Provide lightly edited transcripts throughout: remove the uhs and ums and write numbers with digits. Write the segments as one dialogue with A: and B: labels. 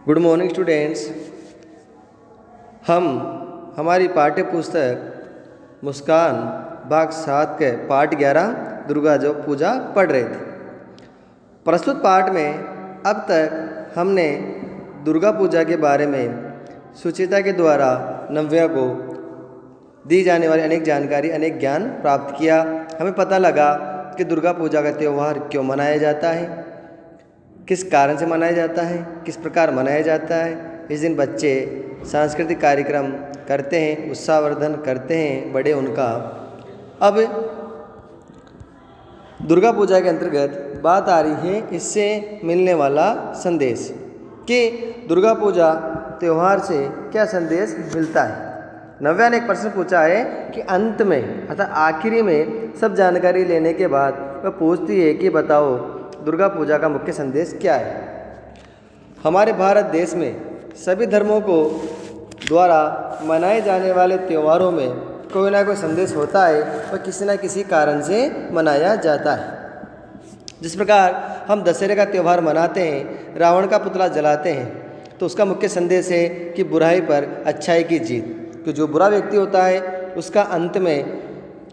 A: Good morning students. हम हमारी पाठ्य पुस्तक मुस्कान भाग 7 के पाठ 11 दुर्गा जो पूजा पढ़ रहे थे। प्रस्तुत पाठ में अब तक हमने दुर्गा पूजा के बारे में सुचिता के द्वारा नव्या को दी जाने वाली अनेक जानकारी अनेक ज्ञान प्राप्त किया। हमें पता लगा कि दुर्गा पूजा का त्यौहार क्यों मनाया जाता है, किस कारण से मनाया जाता है, किस प्रकार मनाया जाता है। इस दिन बच्चे सांस्कृतिक कार्यक्रम करते हैं, उत्साहवर्धन करते हैं बड़े उनका। अब दुर्गा पूजा के अंतर्गत बात आ रही है इससे मिलने वाला संदेश कि दुर्गा पूजा त्यौहार से क्या संदेश मिलता है। नव्या ने एक प्रश्न पूछा है कि अंत में अर्थात आखिरी में सब जानकारी लेने के बाद वह पूछती है कि बताओ दुर्गा पूजा का मुख्य संदेश क्या है। हमारे भारत देश में सभी धर्मों को द्वारा मनाए जाने वाले त्योहारों में कोई ना कोई संदेश होता है और किसी न किसी कारण से मनाया जाता है। जिस प्रकार हम दशहरे का त्यौहार मनाते हैं, रावण का पुतला जलाते हैं, तो उसका मुख्य संदेश है कि बुराई पर अच्छाई की जीत। कि जो बुरा व्यक्ति होता है उसका अंत में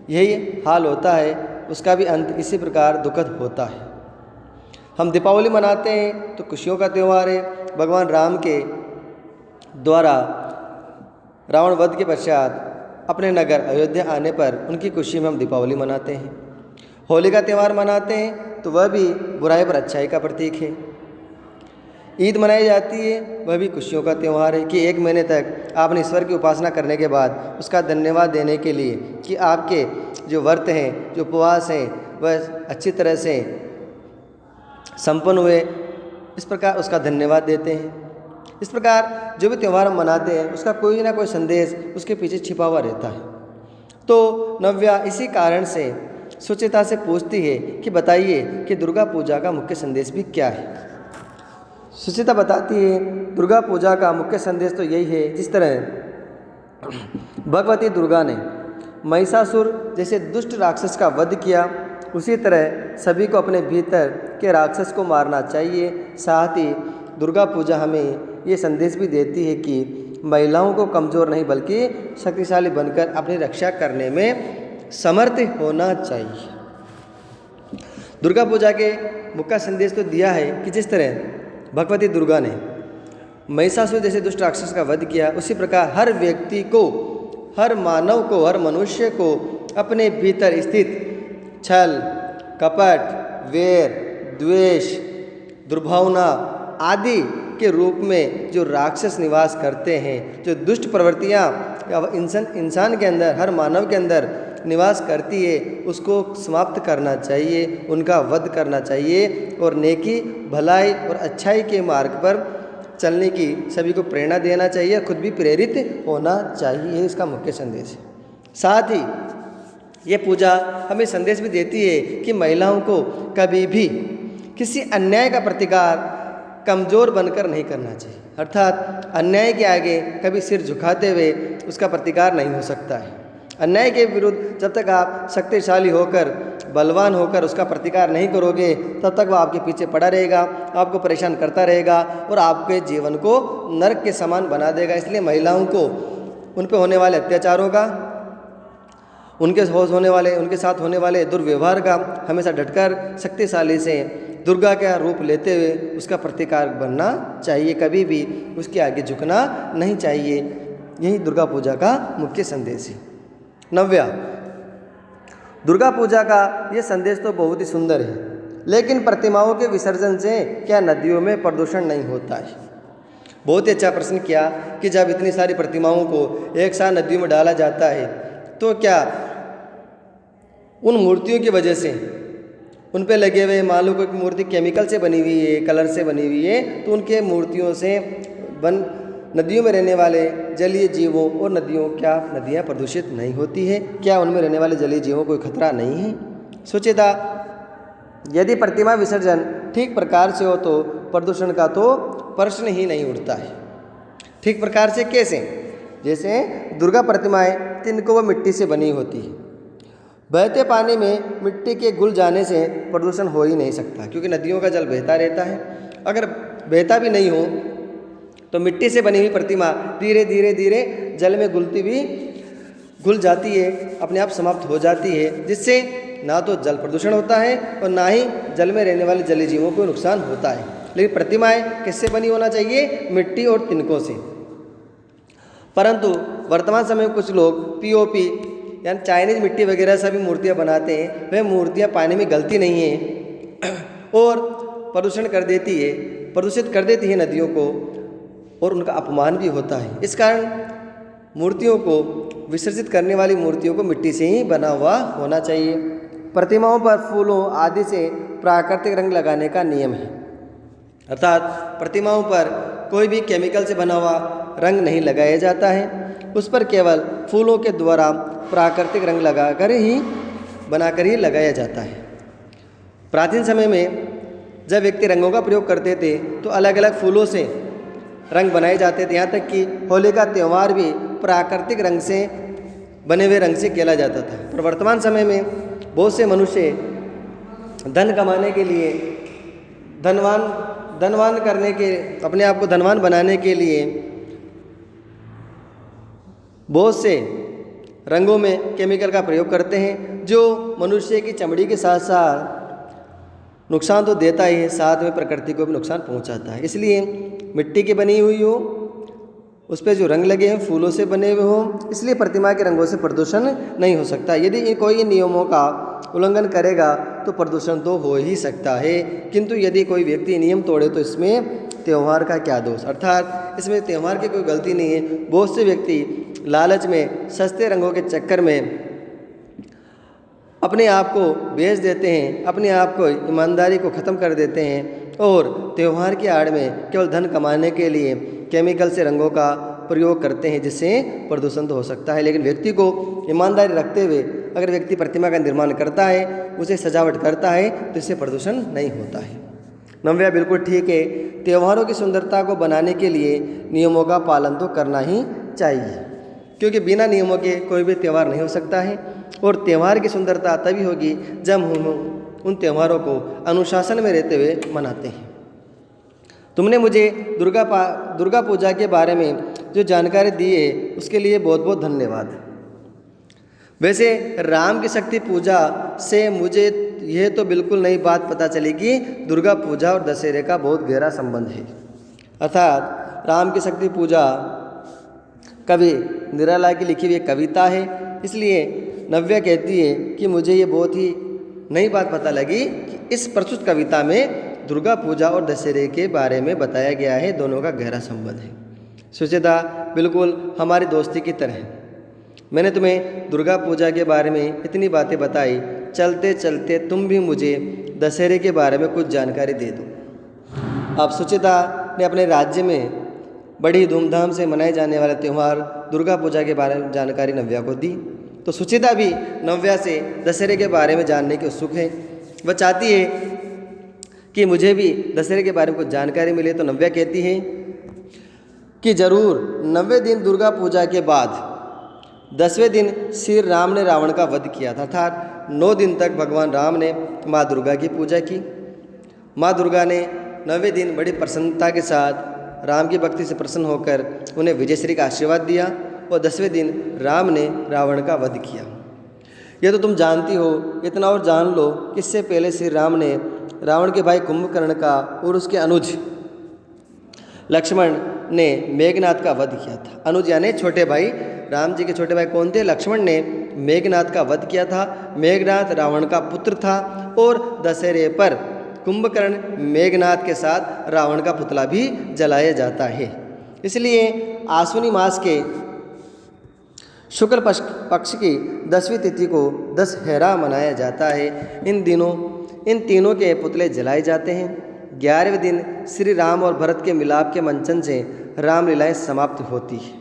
A: यही हाल होता है, उसका भी अंत इसी प्रकार दुखद होता है। हम दीपावली मनाते हैं तो खुशियों का त्यौहार है। भगवान राम के द्वारा रावण वध के पश्चात अपने नगर अयोध्या आने पर उनकी खुशी में हम दीपावली मनाते हैं। होली का त्यौहार मनाते हैं तो वह भी बुराई पर अच्छाई का प्रतीक है। ईद मनाई जाती है, वह भी खुशियों का त्यौहार है कि एक महीने तक आपने ईश्वर की उपासना करने के बाद उसका धन्यवाद देने के लिए कि आपके जो व्रत हैं, जो उपवास हैं, वह अच्छी तरह से संपन्न हुए, इस प्रकार उसका धन्यवाद देते हैं। इस प्रकार जो भी त्यौहार हम मनाते हैं उसका कोई ना कोई संदेश उसके पीछे छिपा हुआ रहता है। तो नव्या इसी कारण से सुचिता से पूछती है कि बताइए कि दुर्गा पूजा का मुख्य संदेश भी क्या है। सुचिता बताती है दुर्गा पूजा का मुख्य संदेश तो यही है, जिस तरह भगवती दुर्गा ने महिषासुर जैसे दुष्ट राक्षस का वध किया, उसी तरह सभी को अपने भीतर के राक्षस को मारना चाहिए। साथ ही दुर्गा पूजा हमें ये संदेश भी देती है कि महिलाओं को कमज़ोर नहीं बल्कि शक्तिशाली बनकर अपनी रक्षा करने में समर्थ होना चाहिए। दुर्गा पूजा के मुख्य संदेश तो दिया है कि जिस तरह भगवती दुर्गा ने महिषासुर जैसे दुष्ट राक्षस का वध किया, उसी प्रकार हर व्यक्ति को, हर मानव को, हर मनुष्य को अपने भीतर स्थित छल, कपट, वैर, द्वेष, दुर्भावना आदि के रूप में जो राक्षस निवास करते हैं, जो दुष्ट प्रवृत्तियाँ इंसान के अंदर, हर मानव के अंदर निवास करती है, उसको समाप्त करना चाहिए, उनका वध करना चाहिए और नेकी, भलाई और अच्छाई के मार्ग पर चलने की सभी को प्रेरणा देना चाहिए, खुद भी प्रेरित होना चाहिए। इसका मुख्य संदेश है। साथ ही ये पूजा हमें संदेश भी देती है कि महिलाओं को कभी भी किसी अन्याय का प्रतिकार कमज़ोर बनकर नहीं करना चाहिए। अर्थात अन्याय के आगे कभी सिर झुकाते हुए उसका प्रतिकार नहीं हो सकता है। अन्याय के विरुद्ध जब तक आप शक्तिशाली होकर, बलवान होकर उसका प्रतिकार नहीं करोगे, तब तक वह आपके पीछे पड़ा रहेगा, आपको परेशान करता रहेगा और आपके जीवन को नरक के समान बना देगा। इसलिए महिलाओं को उन पर होने वाले अत्याचारों का, उनके साथ होने वाले दुर्व्यवहार का हमेशा डटकर शक्तिशाली से दुर्गा का रूप लेते हुए उसका प्रतिकार बनना चाहिए, कभी भी उसके आगे झुकना नहीं चाहिए। यही दुर्गा पूजा का मुख्य संदेश है। नव्या, दुर्गा पूजा का ये संदेश तो बहुत ही सुंदर है, लेकिन प्रतिमाओं के विसर्जन से क्या नदियों में प्रदूषण नहीं होता है? बहुत ही अच्छा प्रश्न किया कि जब इतनी सारी प्रतिमाओं को एक साथ नदियों में डाला जाता है तो क्या उन मूर्तियों की वजह से उन पे लगे हुए, मान लो कोई मूर्ति केमिकल से बनी हुई है, कलर से बनी हुई है, तो उनके मूर्तियों से नदियों में रहने वाले जलीय जीवों और नदियाँ प्रदूषित नहीं होती है? क्या उनमें रहने वाले जलीय जीवों को कोई खतरा नहीं है? सोचेगा यदि प्रतिमा विसर्जन ठीक प्रकार से हो तो प्रदूषण का तो प्रश्न ही नहीं उठता है। ठीक प्रकार से कैसे? जैसे दुर्गा प्रतिमाएं तिनको व मिट्टी से बनी होती है। बहते पानी में मिट्टी के घुल जाने से प्रदूषण हो ही नहीं सकता, क्योंकि नदियों का जल बहता रहता है। अगर बहता भी नहीं हो तो मिट्टी से बनी हुई प्रतिमा धीरे धीरे धीरे जल में घुल जाती है, अपने आप समाप्त हो जाती है, जिससे ना तो जल प्रदूषण होता है और ना ही जल में रहने वाले जलीय जीवों को नुकसान होता है। लेकिन प्रतिमाएं किससे बनी होना चाहिए? मिट्टी और तिनकों से। परंतु वर्तमान समय में कुछ लोग पीओपी यानी चाइनीज मिट्टी वगैरह से भी मूर्तियाँ बनाते हैं। वह मूर्तियाँ पानी में गलती नहीं है और प्रदूषण कर देती है, प्रदूषित कर देती है नदियों को, और उनका अपमान भी होता है। इस कारण मूर्तियों को, विसर्जित करने वाली मूर्तियों को मिट्टी से ही बना हुआ होना चाहिए। प्रतिमाओं पर फूलों आदि से प्राकृतिक रंग लगाने का नियम है, अर्थात प्रतिमाओं पर कोई भी केमिकल से बना हुआ रंग नहीं लगाया जाता है। उस पर केवल फूलों के द्वारा प्राकृतिक रंग बनाकर ही लगाया जाता है। प्राचीन समय में जब व्यक्ति रंगों का प्रयोग करते थे तो अलग अलग फूलों से रंग बनाए जाते थे। यहाँ तक कि होली का त्यौहार भी प्राकृतिक रंग से बने हुए रंग से खेला जाता था। पर वर्तमान समय में बहुत से मनुष्य धन कमाने के लिए, धनवान करने के, अपने आप को धनवान बनाने के लिए बहुत से रंगों में केमिकल का प्रयोग करते हैं, जो मनुष्य की चमड़ी के साथ साथ नुकसान तो देता ही है, साथ में प्रकृति को भी नुकसान पहुंचाता है। इसलिए मिट्टी की बनी हुई हो, उस पर जो रंग लगे हैं फूलों से बने हुए हो, इसलिए प्रतिमा के रंगों से प्रदूषण नहीं हो सकता। यदि कोई नियमों का उल्लंघन करेगा तो प्रदूषण तो हो ही सकता है, किंतु यदि कोई व्यक्ति नियम तोड़े तो इसमें त्यौहार का क्या दोष, अर्थात इसमें त्यौहार की कोई गलती नहीं है। बहुत से व्यक्ति लालच में, सस्ते रंगों के चक्कर में अपने आप को बेच देते हैं, अपने आप को, ईमानदारी को ख़त्म कर देते हैं और त्यौहार की आड़ में केवल धन कमाने के लिए केमिकल से रंगों का प्रयोग करते हैं, जिससे प्रदूषण तो हो सकता है। लेकिन व्यक्ति को ईमानदारी रखते हुए अगर व्यक्ति प्रतिमा का निर्माण करता है, उसे सजावट करता है, तो इससे प्रदूषण नहीं होता है। नव्या बिल्कुल ठीक है, त्योहारों की सुंदरता को बनाने के लिए नियमों का पालन तो करना ही चाहिए, क्योंकि बिना नियमों के कोई भी त्यौहार नहीं हो सकता है। और त्यौहार की सुंदरता तभी होगी जब हम उन त्योहारों को अनुशासन में रहते हुए मनाते हैं। तुमने मुझे दुर्गा पूजा के बारे में जो जानकारी दी है उसके लिए बहुत बहुत धन्यवाद। वैसे राम की शक्ति पूजा से मुझे यह तो बिल्कुल नई बात पता चली कि दुर्गा पूजा और दशहरे का बहुत गहरा संबंध है। अर्थात राम की शक्ति पूजा कवि निराला की लिखी हुई कविता है, इसलिए नव्या कहती है कि मुझे ये बहुत ही नई बात पता लगी कि इस प्रस्तुत कविता में दुर्गा पूजा और दशहरे के बारे में बताया गया है, दोनों का गहरा संबंध है। सुचेता बिल्कुल हमारी दोस्ती की तरह है। मैंने तुम्हें दुर्गा पूजा के बारे में इतनी बातें बताई, चलते चलते तुम भी मुझे दशहरे के बारे में कुछ जानकारी दे दो। अब सुचेता ने अपने राज्य में बड़ी धूमधाम से मनाए जाने वाले त्यौहार दुर्गा पूजा के बारे में जानकारी नव्या को दी। तो सुचेता भी नव्या से दशहरे के बारे में जानने की उत्सुक है। वह चाहती है कि मुझे भी दशहरे के बारे में कुछ जानकारी मिले। तो नव्या कहती है कि जरूर 90 दिन दुर्गा पूजा के बाद 10वें दिन श्री राम ने रावण का वध किया था, अर्थात 9 दिन तक भगवान राम ने माँ दुर्गा की पूजा की। माँ दुर्गा ने 9वें दिन बड़ी प्रसन्नता के साथ राम की भक्ति से प्रसन्न होकर उन्हें विजयश्री का आशीर्वाद दिया और 10वें दिन राम ने रावण का वध किया। यह तो तुम जानती हो, इतना और जान लो कि इससे पहले श्री राम ने रावण के भाई कुंभकर्ण का और उसके अनुज लक्ष्मण ने मेघनाद का वध किया था। अनुज यानी छोटे भाई, राम जी के छोटे भाई कौन थे? लक्ष्मण ने मेघनाद का वध किया था। मेघनाद रावण का पुत्र था और दशहरे पर कुंभकर्ण मेघनाद के साथ रावण का पुतला भी जलाया जाता है। इसलिए आश्विनी मास के शुक्ल पक्ष की 10वीं तिथि को दशहरा मनाया जाता है। इन दिनों इन तीनों के पुतले जलाए जाते हैं। 11वें दिन श्री राम और भरत के मिलाप के मंचन से रामलीलाएँ समाप्त होती है,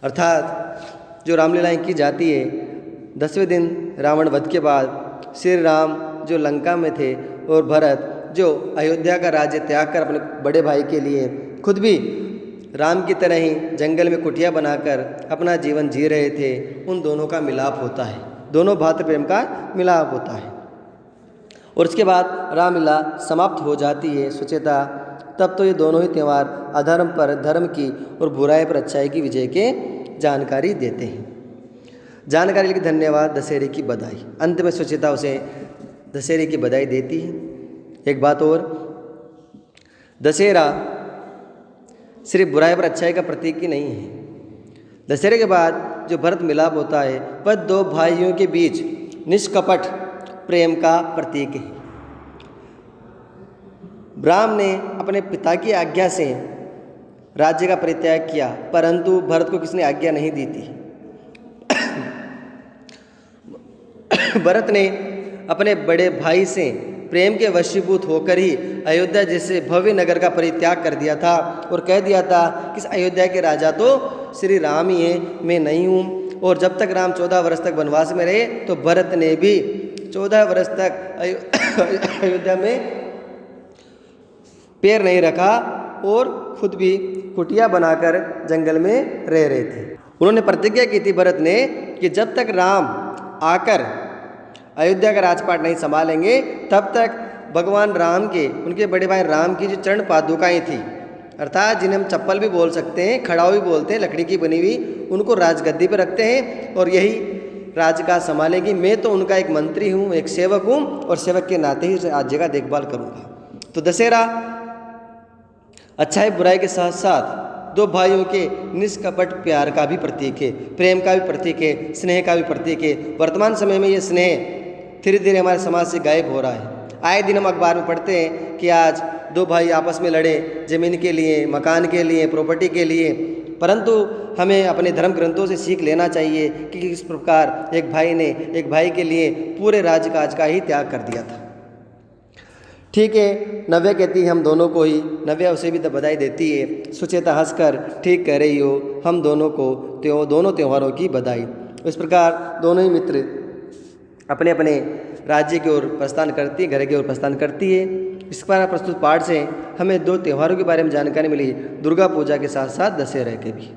A: अर्थात जो रामलीलाएँ की जाती है 10वें दिन रावण वध के बाद श्री राम जो लंका में थे और भरत जो अयोध्या का राज्य त्याग कर अपने बड़े भाई के लिए खुद भी राम की तरह ही जंगल में कुटिया बनाकर अपना जीवन जी रहे थे, उन दोनों का मिलाप होता है, दोनों भातृ प्रेम का मिलाप होता है। और उसके बाद रामलीला समाप्त हो जाती है। सुचेता तब तो ये दोनों ही त्यौहार अधर्म पर धर्म की और बुराई पर अच्छाई की विजय के जानकारी देते हैं। जानकारी के लिए धन्यवाद। दशहरे की बधाई। अंत में सुचिता उसे दशहरे की बधाई देती है। एक बात और, दशहरा सिर्फ बुराई पर अच्छाई का प्रतीक ही नहीं है। दशहरे के बाद जो भरत मिलाप होता है वह दो भाइयों के बीच निष्कपट प्रेम का प्रतीक है। राम ने अपने पिता की आज्ञा से राज्य का परित्याग किया, परंतु भरत को किसने आज्ञा नहीं दी थी। भरत ने अपने बड़े भाई से प्रेम के वशीभूत होकर ही अयोध्या जैसे भव्य नगर का परित्याग कर दिया था और कह दिया था कि इस अयोध्या के राजा तो श्री राम ही हैं, मैं नहीं हूँ। और जब तक राम 14 वर्ष तक वनवास में रहे तो भरत ने भी 14 वर्ष तक अयोध्या में पैर नहीं रखा और खुद भी कुटिया बनाकर जंगल में रह रहे थे। उन्होंने प्रतिज्ञा की थी भरत ने कि जब तक राम आकर अयोध्या का राजपाट नहीं संभालेंगे तब तक भगवान राम के, उनके बड़े भाई राम की जो चरण पादुकाएँ थी, अर्थात जिन्हें हम चप्पल भी बोल सकते हैं, खड़ाऊ भी बोलते हैं, लकड़ी की बनी हुई, उनको राजगद्दी पर रखते हैं और यही राजकाज संभालेगी। मैं तो उनका एक मंत्री हूँ, एक सेवक हूँ और सेवक के नाते ही राज्य का देखभाल करूँगा। तो दशहरा अच्छाई बुराई के साथ साथ दो भाइयों के निष्कपट प्यार का भी प्रतीक है, प्रेम का भी प्रतीक है, स्नेह का भी प्रतीक है। वर्तमान समय में ये स्नेह धीरे धीरे हमारे समाज से गायब हो रहा है। आए दिन हम अखबार में पढ़ते हैं कि आज दो भाई आपस में लड़े ज़मीन के लिए, मकान के लिए, प्रॉपर्टी के लिए, परंतु हमें अपने धर्म ग्रंथों से सीख लेना चाहिए कि किस प्रकार एक भाई ने एक भाई के लिए पूरे राजकाज का ही त्याग कर दिया था। ठीक है, नव्या कहती है हम दोनों को ही, नव्या उसे भी तो बधाई देती है। सुचेता हंसकर ठीक कह रही हो, हम दोनों को दोनों त्योहारों की बधाई। इस प्रकार दोनों ही मित्र अपने अपने राज्य की ओर प्रस्थान करती है, घर की ओर प्रस्थान करती है। इस पर प्रस्तुत पाठ से हमें दो त्योहारों के बारे में जानकारी मिली, दुर्गा पूजा के साथ साथ दशहरा के भी।